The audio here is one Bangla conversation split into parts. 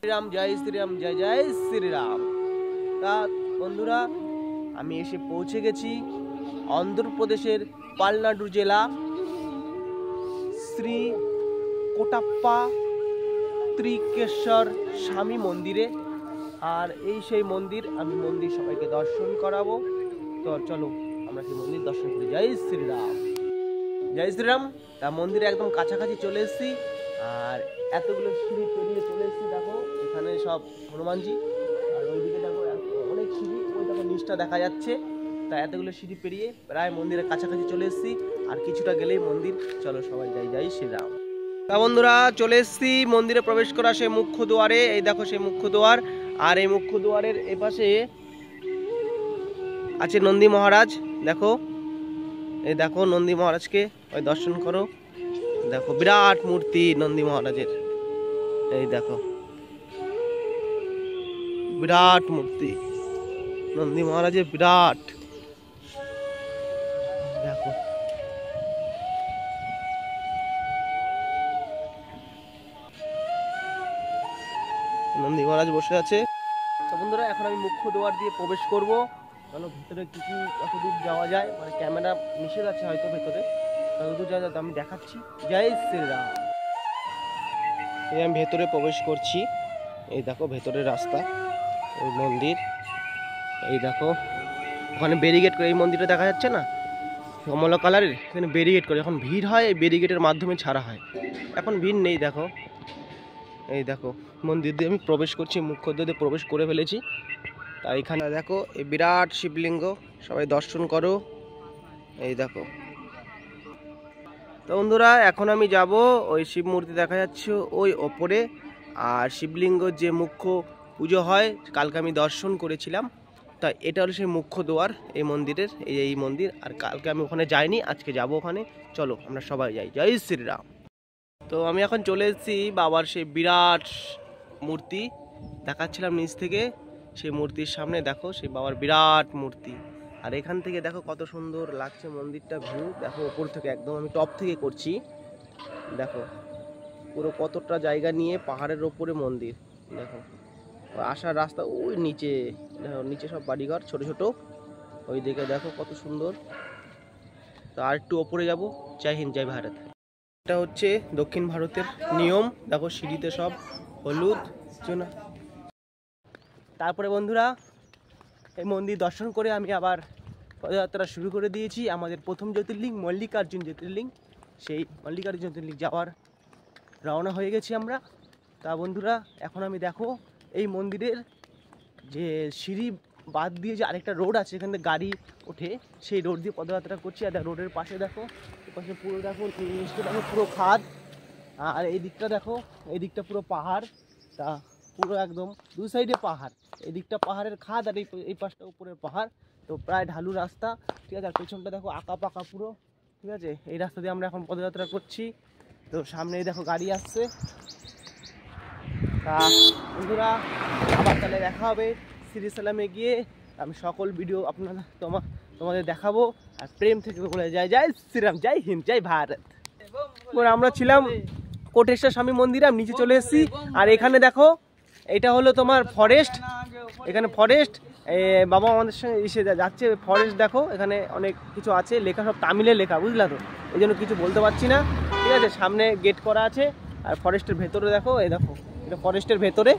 শ্রীরাম, জয় শ্রীরাম, জয় জয় শ্রীরাম। তা বন্ধুরা, আমি এসে পৌঁছে গেছি অন্ধ্রপ্রদেশের পালনাডু জেলা শ্রী কোটাপ্পা ত্রিকেশ্বর স্বামী মন্দিরে। আর এই সেই মন্দির, আমি মন্দির সবাইকে দর্শন করাবো। তো চলো আমরা সেই মন্দির দর্শন করি। জয় শ্রীরাম, জয় শ্রীরাম। তা মন্দিরে একদম কাছাকাছি চলে এসেছি, আর এতগুলো সিঁড়ি পেরিয়ে চলে এসেছি। দেখো এখানে সব হনুমানজি, আর ওইদিকে দেখো অনেক সিঁড়ি, ওই দেখো নিচটা দেখা যাচ্ছে। তা এতগুলো সিঁড়ি পেরিয়ে প্রায় মন্দিরের কাছাকাছি চলে এসেছি, আর কিছুটা গেলেই মন্দির। চলো সবাই যাই, জয় শ্রীরাম। তা বন্ধুরা, চলে এসেছি মন্দিরে প্রবেশ করা সেই মুখ্য দুয়ারে। এই দেখো সেই মুখ্য দুয়ার, আর এই মুখ্য দুয়ারের এপাশে আছে নন্দী মহারাজ। দেখো, এই দেখো নন্দী মহারাজকে ওই দর্শন করো। দেখো বিরাট মূর্তি নন্দী মহারাজের, এই দেখো বিরাট মূর্তি নন্দী মহারাজের, বিরাট। দেখো নন্দী মহারাজ বসে আছে। তো বন্ধুরা, এখন আমি মুখ্য দুয়ার দিয়ে প্রবেশ করব। কারণ ভিতরে কিছু কতদূর যাওয়া যায়, মানে ক্যামেরা নিষেধ আছে হয়তো ভেতরে, ততদূর যাওয়া যায়। আমি দেখাচ্ছি। জয় শ্রীরাম। এই আমি ভেতরে প্রবেশ করছি। এই দেখো ভেতরের রাস্তা, ওই মন্দির। এই দেখো ওখানে ব্যারিকেড করে, এই মন্দিরটা দেখা যাচ্ছে না কমলা কালারের, এখানে ব্যারিকেড করে। যখন ভিড় হয় এই ব্যারিকেডের মাধ্যমে ছাড়া হয়। এখন ভিড় নেই। দেখো এই দেখো মন্দির দিয়ে আমি প্রবেশ করছি, মুখ্য দ্বার দিয়ে প্রবেশ করে ফেলেছি। তা এখানে দেখো এই বিরাট শিবলিঙ্গ, সবাই দর্শন করো। এই দেখো। তো বন্ধুরা, এখন আমি যাব, ওই শিব মূর্তি দেখা যাচ্ছে ওই ওপরে, আর শিবলিঙ্গর যে মুখ্য পুজো হয় কালকে আমি দর্শন করেছিলাম। তা এটা হলো সেই মুখ্য দুয়ার এই মন্দিরের, এই মন্দির। আর কালকে আমি ওখানে যাইনি, আজকে যাব ওখানে। চলো আমরা সবাই যাই, জয় শ্রীরাম। তো আমি এখন চলে এসেছি বাবার সেই বিরাট মূর্তি দেখাচ্ছিলাম নিচ থেকে, সেই মূর্তির সামনে। দেখো সেই বাবার বিরাট মূর্তি, আর এখান থেকে দেখো কত সুন্দর লাগছে মন্দিরটা ভিউ। দেখো ওপর থেকে একদম আমি টপ থেকে করছি। দেখো পুরো কতটা জায়গা নিয়ে পাহাড়ের ওপরে মন্দির। দেখো আসার রাস্তা ওই নিচে, দেখো নিচে সব বাড়িঘর ছোট ছোট, ওই দিকে দেখো কত সুন্দর। তো আর একটু ওপরে যাব। জয় হিন্দ, জয় ভারত। এটা হচ্ছে দক্ষিণ ভারতের নিয়ম। দেখো সিঁড়িতে সব হলুদ চুনা। তারপরে বন্ধুরা, এই মন্দির দর্শন করে আমি আবার পদযাত্রা শুরু করে দিয়েছি। আমাদের প্রথম জ্যোতির্লিঙ্গ মল্লিকার্জুন জ্যোতির্লিঙ্গ, সেই মল্লিকার্জুন জ্যোতির্লিঙ্গ যাওয়ার রওনা হয়ে গেছি আমরা। তা বন্ধুরা, এখন আমি দেখো এই মন্দিরের যে সিঁড়ি বাদ দিয়ে যে আরেকটা রোড আছে, এখান থেকে গাড়ি ওঠে, সেই রোড দিয়ে পদযাত্রা করছি। আর রোডের পাশে দেখো, পাশে পুরো দেখো নিচটা দেখো পুরো খাদ, আর এই দিকটা দেখো, এই দিকটা পুরো পাহাড়। তা পুরো একদম দুই সাইডে পাহাড়, এই দিকটা পাহাড়ের খাদ, আর এই পাশটা উপরের পাহাড়। তো প্রায় ঢালু রাস্তা, ঠিক আছে। আর পেছনটা দেখো আঁকা পাকা পুরো, ঠিক আছে। এই রাস্তা দিয়ে আমরা এখন পদযাত্রা করছি। তো সামনেই দেখো গাড়ি আসছে। তা বন্ধুরা, আবার তাহলে দেখা হবে শ্রীসালামে গিয়ে। আমি সকল ভিডিও তোমাদের দেখাবো। আর প্রেম থেকে বলে যায়, জয় শ্রীরাম, জয় হিন্দ, জয় ভারত। আমরা ছিলাম কোটেশ্বর স্বামী মন্দিরে, আমি নিচে চলে এসেছি। আর এখানে দেখো এটা হলো তোমার ফরেস্ট, এখানে ফরেস্ট। বাবা আমাদের সঙ্গে এসে যাচ্ছে ফরেস্ট। দেখো এখানে অনেক কিছু আছে লেখা, সব তামিলে লেখা, বুঝলা তো, এই জন্য কিছু বলতে পারছি না, ঠিক আছে। সামনে গেট করা আছে, আর ফরেস্টের ভেতরে দেখো, এই দেখো এটা ফরেস্টের ভেতরে।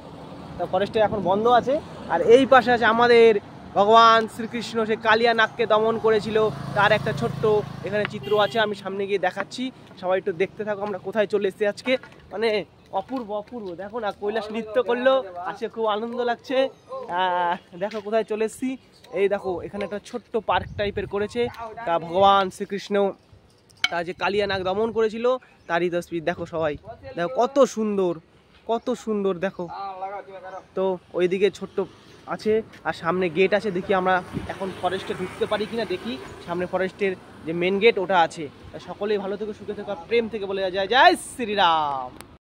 তা ফরেস্টে এখন বন্ধ আছে। আর এই পাশে আছে আমাদের ভগবান শ্রীকৃষ্ণ, সে কালিয়া নাগকে দমন করেছিল, তার একটা ছোট্ট এখানে চিত্র আছে। আমি সামনে গিয়ে দেখাচ্ছি, সবাই একটু দেখতে থাকো আমরা কোথায় চলে এসেছি আজকে। মানে অপূর্ব অপূর্ব, দেখো না কৈলাস নৃত্য করলো, আজকে খুব আনন্দ লাগছে। দেখো কোথায় চলে এসেছি। এই দেখো এখানে একটা ছোট্ট পার্ক টাইপের করেছে। তা ভগবান শ্রীকৃষ্ণ তার যে কালিয়া নাগ দমন করেছিল তারই তসবির। দেখো সবাই দেখো কত সুন্দর, কত সুন্দর দেখো। তো ওইদিকে ছোট্ট আছে, আর সামনে গেট আছে। দেখি আমরা এখন ফরেস্টে ঢুকতে পারি কিনা, দেখি। সামনে ফরেস্টের যে মেন গেট ওটা আছে। সকলেই ভালো থেকে সুখে থেকে প্রেম থেকে বলে যায়, জয় শ্রীরাম।